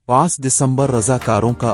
5 दिसंबर रज़ाकारों का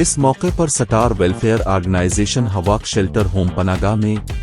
इस मौके पर सटार वेलफेयर ऑर्गेनाइजेशन हवा शेल्टर होम पनाह में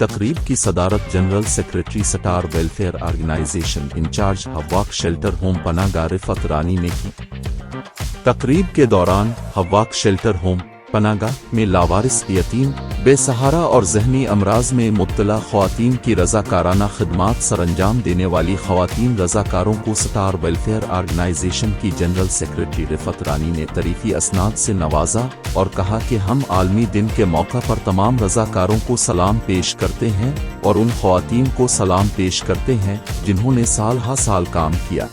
तकरीब की सदारत जनरल सेक्रेटरी सटार वेलफेयर ऑर्गेनाइजेशन इंचार्ज हवा शेल्टर होम पनाह रिफत रानी ने की। तकरीब के दौरान हवा शेल्टर होम पनाह में लावरिस यतीम, बेसहारा और ज़हनी अमराज में मुब्तला ख़वातीन की रज़ाकाराना खिदमात सरअंजाम देने वाली ख़वातीन रज़ाकारों को सटार वेलफेयर ऑर्गेनाइजेशन की जनरल सेक्रेटरी रिफत रानी ने तरीफ़ी असनाद से नवाजा और कहा कि हम आलमी दिन के मौका पर तमाम रज़ाकारों को सलाम पेश करते हैं और उन ख़वातीन को सलाम पेश करते हैं जिन्होंने साल हा साल काम किया।